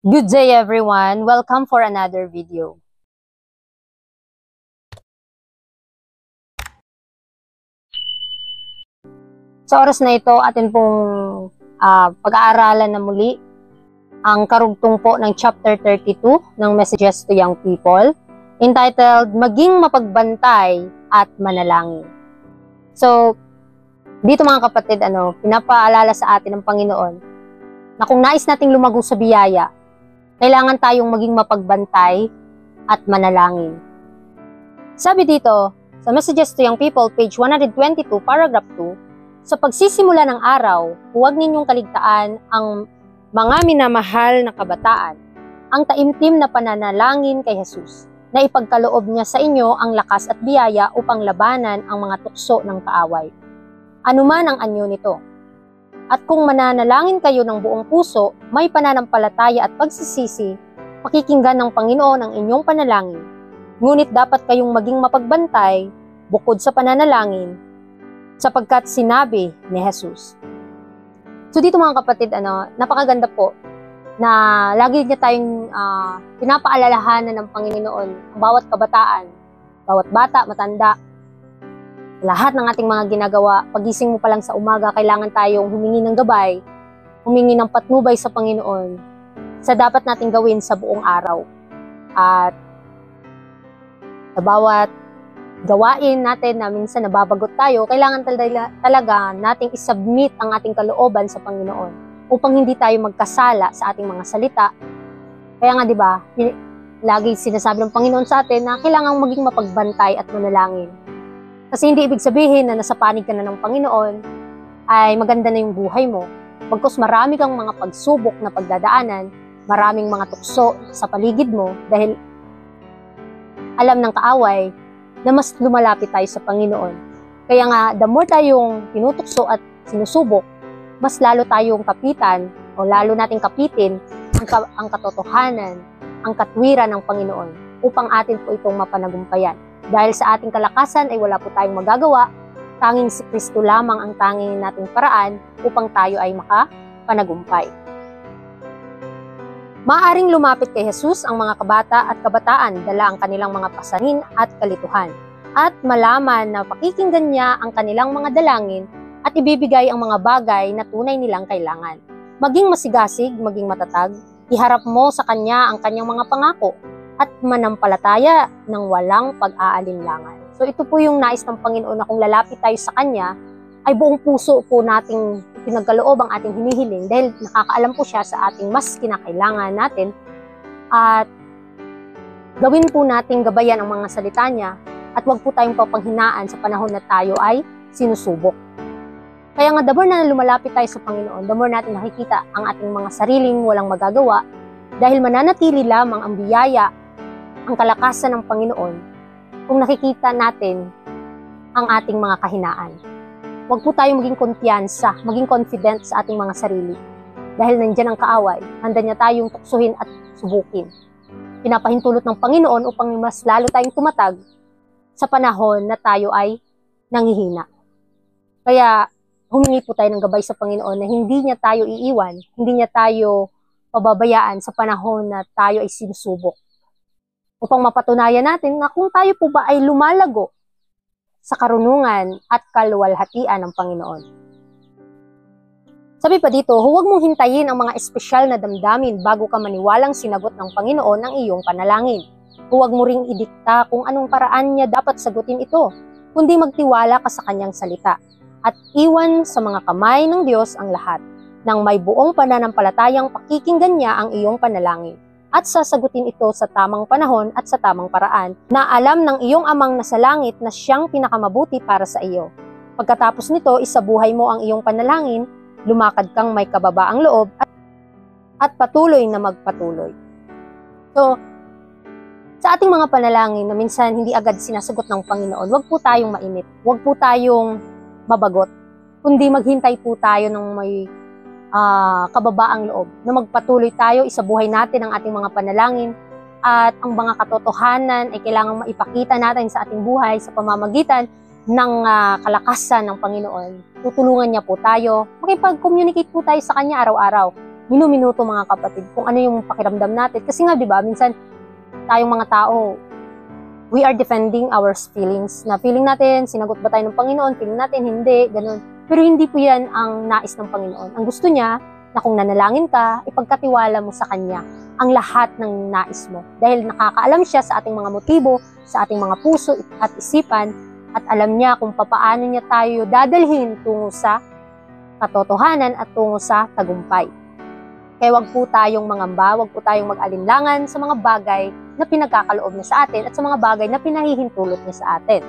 Good day everyone! Welcome for another video. Sa oras na ito, atin pong pag-aaralan na muli ang karugtong po ng chapter 32 ng Messages to Young People, entitled Maging Mapagbantay at Manalangin. So, dito mga kapatid, pinapaalala sa atin ng Panginoon na kung nais nating lumago sa biyaya, kailangan tayong maging mapagbantay at manalangin. Sabi dito, sa Messages to Young People, page 122, paragraph 2, sa pagsisimula ng araw, huwag ninyong kaligtaan ang mga minamahal na kabataan, ang taimtim na pananalangin kay Jesus, na ipagkaloob niya sa inyo ang lakas at biyaya upang labanan ang mga tukso ng kaaway. Anuman ang anyo nito. At kung mananalangin kayo ng buong puso, may pananampalataya at pagsisisi, pakikinggan ng Panginoon ang inyong panalangin. Ngunit dapat kayong maging mapagbantay bukod sa pananalangin, sapagkat sinabi ni Jesus. So dito mga kapatid, napakaganda po na lagi niya tayong pinapaalalahanan ng Panginoon ang bawat kabataan, bawat bata, matanda, lahat ng ating mga ginagawa. Pagising mo pa lang sa umaga, kailangan tayong humingi ng gabay, humingi ng patnubay sa Panginoon sa dapat nating gawin sa buong araw. At sa bawat gawain natin na minsan nababagot tayo, kailangan talaga nating isubmit ang ating kalooban sa Panginoon upang hindi tayo magkasala sa ating mga salita. Kaya nga 'di ba, lagi sinasabi ng Panginoon sa atin na kailangang maging mapagbantay at manalangin. Kasi hindi ibig sabihin na nasa panig ka na ng Panginoon ay maganda na yung buhay mo. Pagkos marami kang mga pagsubok na pagdadaanan, maraming mga tukso sa paligid mo dahil alam ng kaaway na mas lumalapit tayo sa Panginoon. Kaya nga, the more tayong tinutukso at sinusubok, mas lalo tayong kapitan o lalo nating kapitin ang katotohanan, ang katwiran ng Panginoon upang atin po itong mapanagumpayan. Dahil sa ating kalakasan ay wala po tayong magagawa, tanging si Kristo lamang ang tanging nating paraan upang tayo ay makapanagumpay. Maaring lumapit kay Jesus ang mga kabata at kabataan, dala ang kanilang mga pasanin at kalituhan, at malaman na pakikinggan niya ang kanilang mga dalangin at ibibigay ang mga bagay na tunay nilang kailangan. Maging masigasig, maging matatag, iharap mo sa kanya ang kanyang mga pangako, at manampalataya ng walang pag-aalinlangan. So ito po yung nais ng Panginoon na kung lalapit tayo sa Kanya, ay buong puso po nating pinagkaloob ang ating hinihiling dahil nakakaalam po siya sa ating mas kinakailangan natin at gawin po nating gabayan ang mga salita niya at huwag po tayong papanghinaan sa panahon na tayo ay sinusubok. Kaya nga the more na lumalapit tayo sa Panginoon, the more natin nakikita ang ating mga sariling walang magagawa dahil mananatili lamang ang biyaya, ang kalakasan ng Panginoon kung nakikita natin ang ating mga kahinaan. Huwag po tayong maging kumpiyansa, maging confident sa ating mga sarili. Dahil nandyan ang kaaway, handa niya tayong tuksuhin at subukin. Pinapahintulot ng Panginoon upang mas lalo tayong tumatag sa panahon na tayo ay nanghihina. Kaya humingi po tayo ng gabay sa Panginoon na hindi niya tayo iiwan, hindi niya tayo pababayaan sa panahon na tayo ay sinusubok. Upang mapatunayan natin na kung tayo po ba ay lumalago sa karunungan at kaluwalhatian ng Panginoon. Sabi pa dito, huwag mong hintayin ang mga espesyal na damdamin bago ka maniwalang sinagot ng Panginoon ang iyong panalangin. Huwag mo ring idikta kung anong paraan niya dapat sagutin ito, kundi magtiwala ka sa kanyang salita at iwan sa mga kamay ng Diyos ang lahat, nang may buong pananampalatayang pakikinggan niya ang iyong panalangin at sasagutin ito sa tamang panahon at sa tamang paraan na alam ng iyong amang nasa langit na siyang pinakamabuti para sa iyo. Pagkatapos nito, isabuhay mo ang iyong panalangin, lumakad kang may kababaang loob at patuloy na magpatuloy. So, sa ating mga panalangin na minsan hindi agad sinasagot ng Panginoon, huwag po tayong mainit, huwag po tayong mabagot, kundi maghintay po tayo ng may kababaang loob, na magpatuloy tayo, isabuhay natin ang ating mga panalangin at ang mga katotohanan ay kailangang maipakita natin sa ating buhay sa pamamagitan ng kalakasan ng Panginoon. Tutulungan niya po tayo, makipag-communicate po tayo sa Kanya araw-araw. minuminuto mga kapatid kung ano yung pakiramdam natin. Kasi nga, di ba, minsan tayong mga tao, we are defending our feelings. Na feeling natin, sinagot ba tayo ng Panginoon? Feeling natin, hindi, ganun. Pero hindi po yan ang nais ng Panginoon. Ang gusto niya, na kung nanalangin ka, ipagkatiwala mo sa Kanya ang lahat ng nais mo. Dahil nakakaalam siya sa ating mga motibo, sa ating mga puso at isipan, at alam niya kung papaano niya tayo dadalhin tungo sa katotohanan at tungo sa tagumpay. Kaya wag po tayong mangamba, wag po tayong mag-alinlangan sa mga bagay na pinagkakaloob niya sa atin at sa mga bagay na pinahihintulot niya sa atin.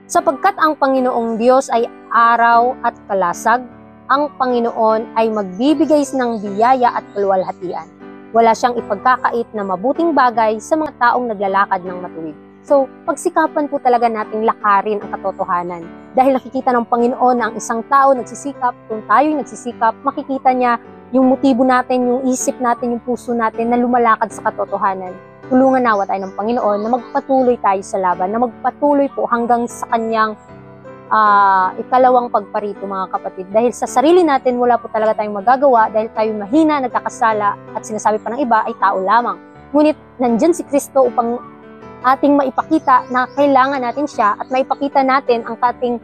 Sapagkat ang Panginoong Diyos ay araw at kalasag, ang Panginoon ay magbibigay ng biyaya at kaluwalhatian. Wala siyang ipagkakait na mabuting bagay sa mga taong naglalakad ng matuwid. So, pagsikapan po talaga nating lakarin ang katotohanan. Dahil nakikita ng Panginoon na ang isang tao nagsisikap, kung tayo'y nagsisikap, makikita niya yung motibo natin, yung isip natin, yung puso natin na lumalakad sa katotohanan. Tulungan nawa tayo ng Panginoon na magpatuloy tayo sa laban, na magpatuloy po hanggang sa Kanyang ikalawang pagparito mga kapatid. Dahil sa sarili natin, wala po talaga tayong magagawa dahil tayo mahina, nagkakasala at sinasabi pa ng iba ay tao lamang. Ngunit nandyan si Kristo upang ating maipakita na kailangan natin siya at maipakita natin ang ating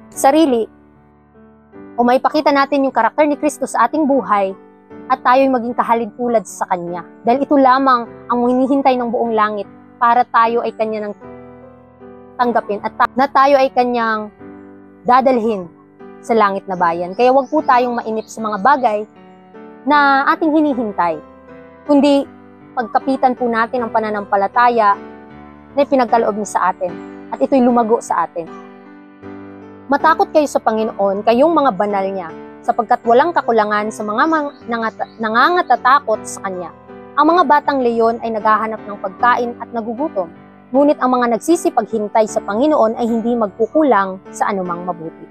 sarili o maipakita natin yung karakter ni Kristo sa ating buhay at tayo'y maging kahalin tulad sa Kanya. Dahil ito lamang ang hinihintay ng buong langit para tayo ay Kanya ng tanggapin at na tayo ay Kanyang dadalhin sa langit na bayan. Kaya wag po tayong mainip sa mga bagay na ating hinihintay, kundi pagkapitan po natin ang pananampalataya na pinagkaloob niya sa atin at ito'y lumago sa atin. Matakot kayo sa Panginoon, kayong mga banal niya, sapagkat walang kakulangan sa mga nangangatatakot sa Kanya. Ang mga batang leyon ay naghahanap ng pagkain at nagugutom, ngunit ang mga nagsisipaghintay sa Panginoon ay hindi magkukulang sa anumang mabuti.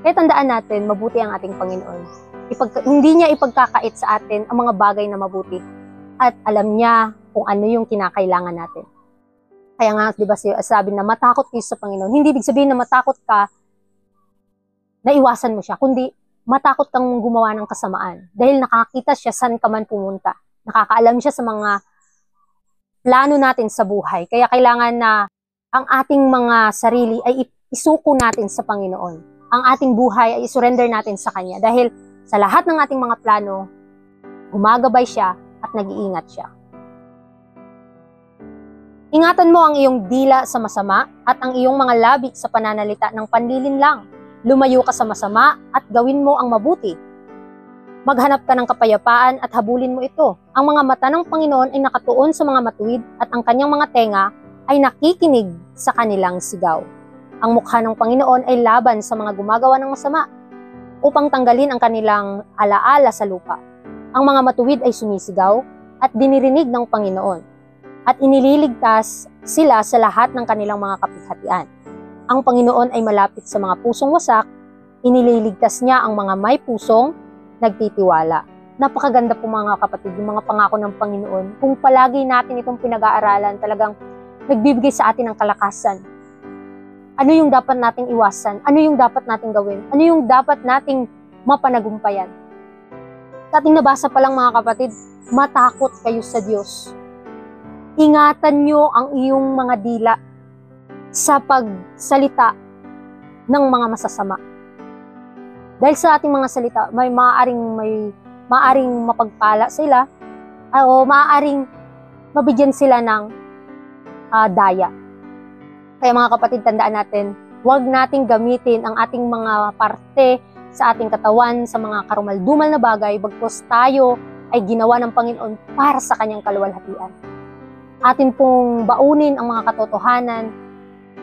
Kaya tandaan natin, mabuti ang ating Panginoon. Hindi niya ipagkakait sa atin ang mga bagay na mabuti at alam niya kung ano yung kinakailangan natin. Kaya nga, di ba sabi na matakot kayo sa Panginoon, hindi ibig sabihin na matakot ka na iwasan mo siya, kundi matakot kang gumawa ng kasamaan dahil nakakita siya saan ka man pumunta. Nakakaalam siya sa mga plano natin sa buhay. Kaya kailangan na ang ating mga sarili ay isuko natin sa Panginoon. Ang ating buhay ay isurrender natin sa Kanya dahil sa lahat ng ating mga plano, gumagabay siya at nag-iingat siya. Ingatan mo ang iyong dila sa masama at ang iyong mga labi sa pananalita ng panlilinlang. Lumayo ka sa masama at gawin mo ang mabuti. Maghanap ka ng kapayapaan at habulin mo ito. Ang mga mata ng Panginoon ay nakatuon sa mga matuwid at ang kanyang mga tenga ay nakikinig sa kanilang sigaw. Ang mukha ng Panginoon ay laban sa mga gumagawa ng masama upang tanggalin ang kanilang alaala sa lupa. Ang mga matuwid ay sumisigaw at dinirinig ng Panginoon at inililigtas sila sa lahat ng kanilang mga kapighatian. Ang Panginoon ay malapit sa mga pusong wasak, inililigtas niya ang mga may pusong nagtitiwala. Napakaganda po mga kapatid, yung mga pangako ng Panginoon. Kung palagi natin itong pinag-aaralan, talagang nagbibigay sa atin ng kalakasan. Ano yung dapat nating iwasan? Ano yung dapat nating gawin? Ano yung dapat nating mapanagumpayan? Sa ating nabasa pa lang mga kapatid, matakot kayo sa Diyos. Ingatan nyo ang iyong mga dila sa pagsalita ng mga masasama. Dahil sa ating mga salita, may maaaring mapagpala sila o maaaring mabigyan sila ng daya. Kaya mga kapatid, tandaan natin, huwag nating gamitin ang ating mga parte sa ating katawan sa mga karumaldumal na bagay bagkus tayo ay ginawa ng Panginoon para sa kanyang kaluwalhatian. Atin pong baunin ang mga katotohanan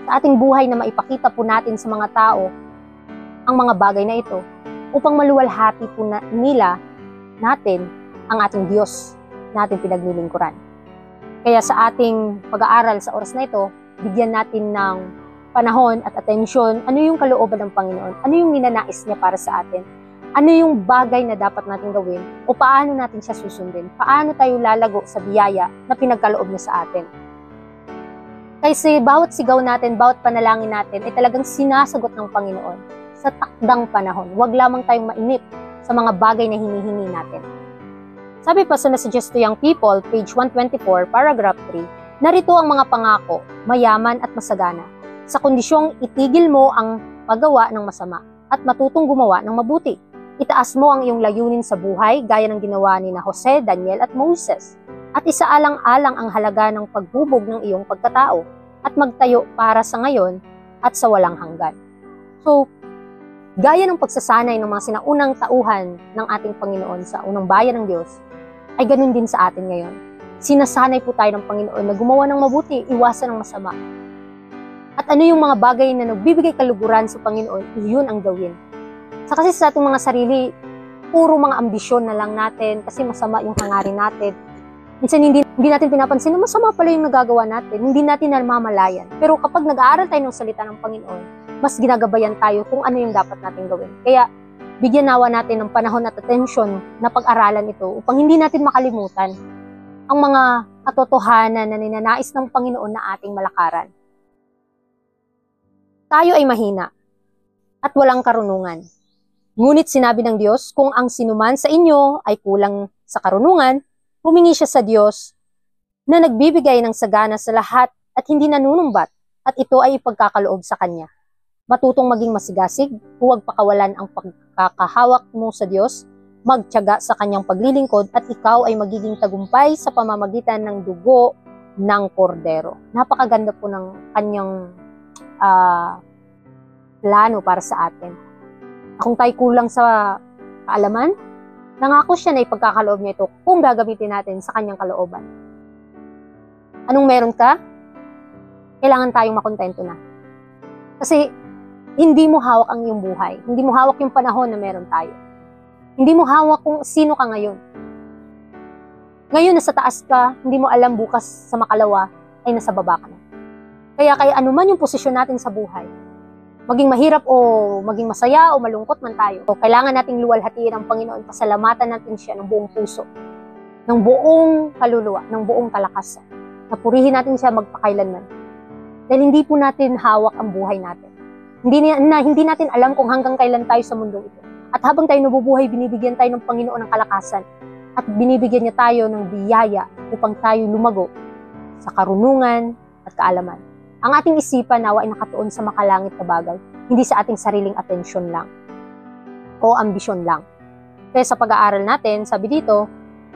sa ating buhay na maipakita po natin sa mga tao ang mga bagay na ito upang maluwalhati po natin ang ating Diyos na ating pinaglilingkuran. Kaya sa ating pag-aaral sa oras na ito, bigyan natin ng panahon at atensyon ano yung kalooban ng Panginoon, ano yung ninanais niya para sa atin, ano yung bagay na dapat natin gawin o paano natin siya susundin, paano tayo lalago sa biyaya na pinagkaloob niya sa atin. Kasi bawat sigaw natin, bawat panalangin natin ay talagang sinasagot ng Panginoon. sa takdang panahon. Huwag lamang tayong mainip sa mga bagay na hinihingi natin. Sabi pa sa Messages to Young People, page 124, paragraph 3, narito ang mga pangako, mayaman at masagana, sa kondisyong itigil mo ang paggawa ng masama at matutong gumawa ng mabuti. Itaas mo ang iyong layunin sa buhay gaya ng ginawa ni na Jose, Daniel at Moses. At isaalang-alang ang halaga ng paghubog ng iyong pagkatao at magtayo para sa ngayon at sa walang hanggan. So, gaya ng pagsasanay ng mga sinaunang tauhan ng ating Panginoon sa unang bayan ng Diyos, ay ganun din sa atin ngayon. Sinasanay po tayo ng Panginoon na gumawa ng mabuti, iwasan ng masama. At ano yung mga bagay na nagbibigay kaluguran sa Panginoon, iyon ang gawin. Kasi sa ating mga sarili, puro mga ambisyon na lang natin kasi masama yung hangarin natin. Minsan hindi natin pinapansin na masama pala yung nagagawa natin, hindi natin namamalayan. Pero kapag nag-aaral tayo ng salita ng Panginoon, mas ginagabayan tayo kung ano yung dapat natin gawin. Kaya bigyan nawa natin ng panahon at atensyon na pag-aralan ito upang hindi natin makalimutan ang mga katotohanan na ninanais ng Panginoon na ating malakaran. Tayo ay mahina at walang karunungan. Ngunit sinabi ng Diyos, kung ang sinuman sa inyo ay kulang sa karunungan, humingi siya sa Diyos na nagbibigay ng sagana sa lahat at hindi nanunumbat, at ito ay ipagkakaloob sa Kanya. Matutong maging masigasig, huwag pakawalan ang pagkakahawak mo sa Diyos, magtiyaga sa Kanyang paglilingkod, at ikaw ay magiging tagumpay sa pamamagitan ng dugo ng kordero. Napakaganda po ng Kanyang plano para sa atin. Kung tayo kulang sa kaalaman, nangako siya na ipagkakaloob niya ito kung gagamitin natin sa Kanyang kalooban. Anong meron ka? Kailangan tayong makontento na. Kasi hindi mo hawak ang iyong buhay. Hindi mo hawak yung panahon na meron tayo. Hindi mo hawak kung sino ka ngayon. Ngayon nasa taas ka, hindi mo alam bukas sa makalawa ay nasa baba ka na. Kaya anuman yung posisyon natin sa buhay, maging mahirap o maging masaya o malungkot man tayo, o kailangan nating luwalhatiin ang Panginoon, pasalamatan natin siya ng buong puso, ng buong kaluluwa, ng buong kalakasan. Napurihin natin siya magpakailanman. Dahil hindi po natin hawak ang buhay natin. Hindi natin alam kung hanggang kailan tayo sa mundo ito. At habang tayo nabubuhay, binibigyan tayo ng Panginoon ng kalakasan at binibigyan niya tayo ng biyaya upang tayo lumago sa karunungan at kaalaman. Ang ating isipan nawa ay nakatuon sa makalangit na bagay, hindi sa ating sariling atensyon lang o ambisyon lang. Kaya sa pag-aaral natin, sabi dito,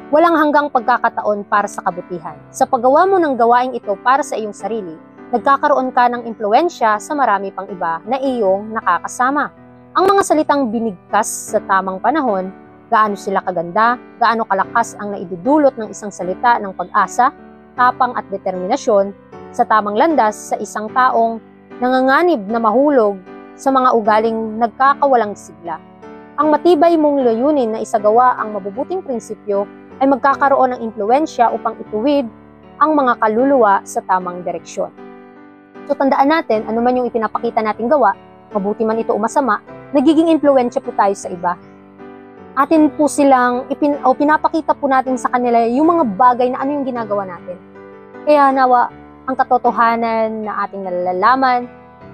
walang hanggang pagkakataon para sa kabutihan. Sa paggawa mo ng gawaing ito para sa iyong sarili, nagkakaroon ka ng impluwensya sa marami pang iba na iyong nakakasama. Ang mga salitang binigkas sa tamang panahon, gaano sila kaganda, gaano kalakas ang naidudulot ng isang salita ng pag-asa, tapang at determinasyon sa tamang landas sa isang taong nanganganib na mahulog sa mga ugaling nagkakawalang sigla. Ang matibay mong layunin na isagawa ang mabubuting prinsipyo ay magkakaroon ng impluwensya upang ituwid ang mga kaluluwa sa tamang direksyon. So tandaan natin, ano man yung ipinapakita nating gawa, mabuti man ito o masama, nagiging impluwensya po tayo sa iba. Atin po silang, pinapakita po natin sa kanila yung mga bagay na ano yung ginagawa natin. Kaya nawa, ang katotohanan na ating nalalaman,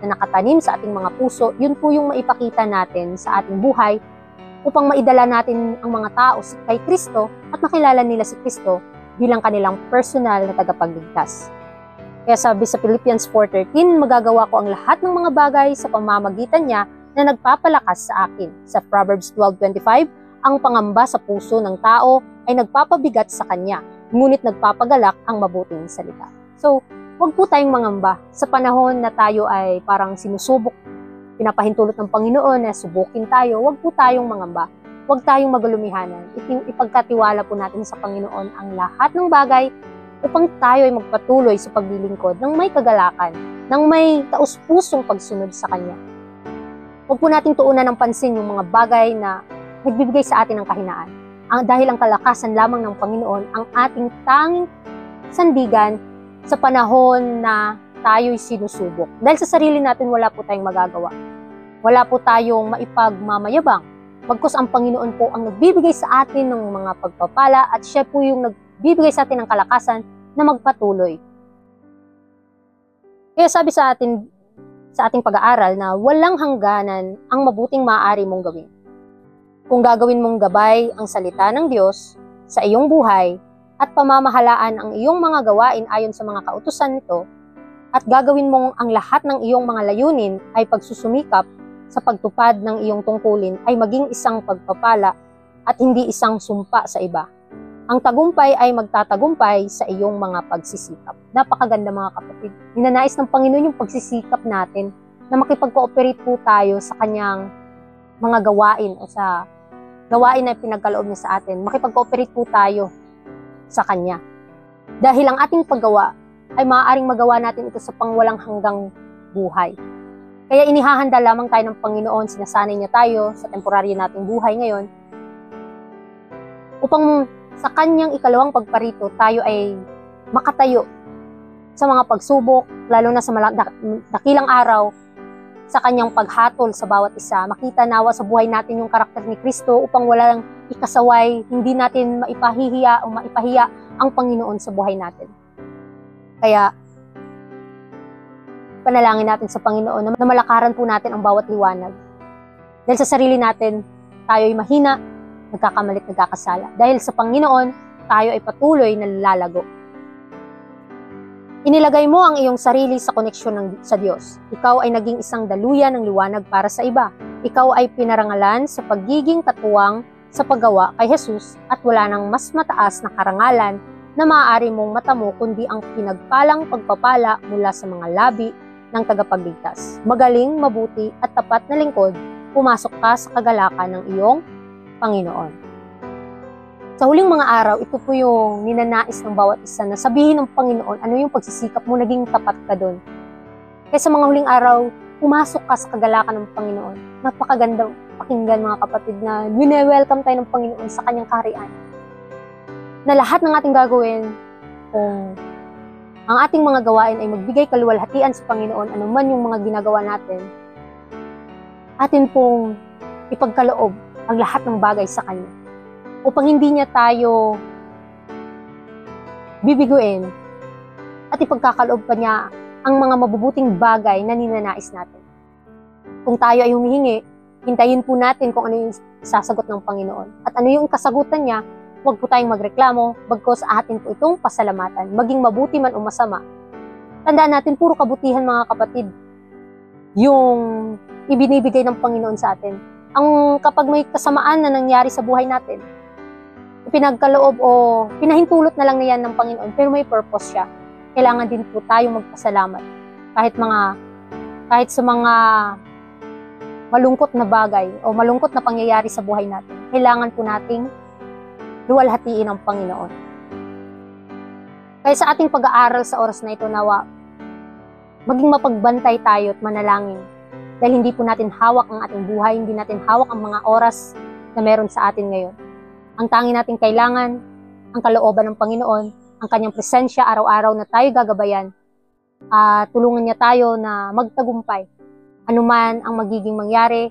na nakatanim sa ating mga puso, yun po yung maipakita natin sa ating buhay upang maidala natin ang mga tao kay Kristo at makilala nila si Kristo bilang kanilang personal na tagapagligtas. Kaya sabi sa Philippians 4:13, magagawa ko ang lahat ng mga bagay sa pamamagitan niya na nagpapalakas sa akin. Sa Proverbs 12:25, ang pangamba sa puso ng tao ay nagpapabigat sa kanya, ngunit nagpapagalak ang mabuting salita. So, huwag po tayong mangamba sa panahon na tayo ay parang sinusubok, pinapahintulot ng Panginoon na subukin tayo, huwag po tayong mangamba. Huwag tayong magalumihanan. Ipagkatiwala po natin sa Panginoon ang lahat ng bagay upang tayo ay magpatuloy sa paglilingkod ng may kagalakan, ng may taus-pusong pagsunod sa Kanya. Huwag po natin tuunan ng pansin yung mga bagay na nagbibigay sa atin ng kahinaan. Dahil ang kalakasan lamang ng Panginoon ang ating tanging sandigan sa panahon na tayo'y sinusubok. Dahil sa sarili natin, wala po tayong magagawa. Wala po tayong maipagmamayabang. Bagkus ang Panginoon po ang nagbibigay sa atin ng mga pagpapala at siya po yung nagbibigay sa atin ng kalakasan na magpatuloy. Kaya sabi sa atin, sa ating pag-aaral na walang hangganan ang mabuting maaari mong gawin. Kung gagawin mong gabay ang salita ng Diyos sa iyong buhay at pamamahalaan ang iyong mga gawain ayon sa mga kautusan nito, at gagawin mong ang lahat ng iyong mga layunin ay pagsusumikap sa pagtupad ng iyong tungkulin ay maging isang pagpapala at hindi isang sumpa sa iba. Ang tagumpay ay magtatagumpay sa iyong mga pagsisikap. Napakaganda mga kapatid. Ninanais ng Panginoon yung pagsisikap natin na makipag-cooperate po tayo sa kanyang mga gawain o sa gawain na pinagkaloob niya sa atin. Makipag-cooperate po tayo sa kanya. Dahil ang ating paggawa ay maaaring magawa natin ito sa pangwalang hanggang buhay. Kaya inihahanda lamang tayo ng Panginoon, sinasanay niya tayo sa temporaryo nating buhay ngayon upang sa kanyang ikalawang pagparito, tayo ay makatayo sa mga pagsubok, lalo na sa dakilang araw, sa kanyang paghatol sa bawat isa. Makita nawa sa buhay natin yung karakter ni Kristo upang walang ikasaway, hindi natin maipahihiya o maipahiya ang Panginoon sa buhay natin. Kaya, panalangin natin sa Panginoon na malakaran po natin ang bawat liwanag. Dahil sa sarili natin, tayo ay mahina, nagkakamalit, nagkakasala. Dahil sa Panginoon, tayo ay patuloy na lalago. Inilagay mo ang iyong sarili sa koneksyon sa Diyos. Ikaw ay naging isang daluyan ng liwanag para sa iba. Ikaw ay pinarangalan sa pagiging katuwang sa paggawa kay Jesus at wala nang mas mataas na karangalan na maaari mong matamo kundi ang pinagpalang pagpapala mula sa mga labi ng tagapagligtas. Magaling, mabuti at tapat na lingkod, pumasok ka sa kagalakan ng iyong Panginoon. Sa huling mga araw, ito po yung ninanais ng bawat isa na sabihin ng Panginoon ano yung pagsisikap mo, naging tapat ka doon. Kaya sa mga huling araw, pumasok ka sa kagalakan ng Panginoon. Napakagandang pakinggan mga kapatid na wine-welcome tayo ng Panginoon sa kanyang kaharian. Na lahat ng ating gagawin, kung ang ating mga gawain ay magbigay kaluwalhatian sa Panginoon, anuman yung mga ginagawa natin, atin pong ipagkaloob ang lahat ng bagay sa Kanya. Upang hindi niya tayo bibiguin at ipagkakaloob pa niya ang mga mabubuting bagay na ninanais natin. Kung tayo ay humihingi, hintayin po natin kung ano yung sasagot ng Panginoon. At ano yung kasagutan niya, huwag po tayong magreklamo, bagkos atin po itong pasalamatan, maging mabuti man o masama. Tandaan natin, puro kabutihan mga kapatid, yung ibinibigay ng Panginoon sa atin. Ang kapag may kasamaan na nangyari sa buhay natin, pinagkaloob o pinahintulot na lang niyan ng Panginoon, pero may purpose siya. Kailangan din po tayong magpasalamat. Kahit sa mga malungkot na bagay o malungkot na pangyayari sa buhay natin, kailangan po nating luwalhatiin ang Panginoon. Kaya sa ating pag-aaral sa oras na ito, nawa, maging mapagbantay tayo at manalangin. Dahil hindi po natin hawak ang ating buhay, hindi natin hawak ang mga oras na meron sa atin ngayon. Ang tangi nating kailangan, ang kalooban ng Panginoon, ang kanyang presensya araw-araw na tayo gagabayan, tulungan niya tayo na magtagumpay. Anuman ang magiging mangyari,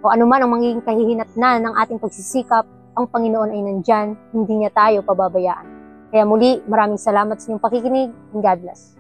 o anuman ang magiging kahihinatnan ng ating pagsisikap, ang Panginoon ay nandyan, hindi niya tayo pababayaan. Kaya muli, maraming salamat sa inyong pakikinig, and God bless.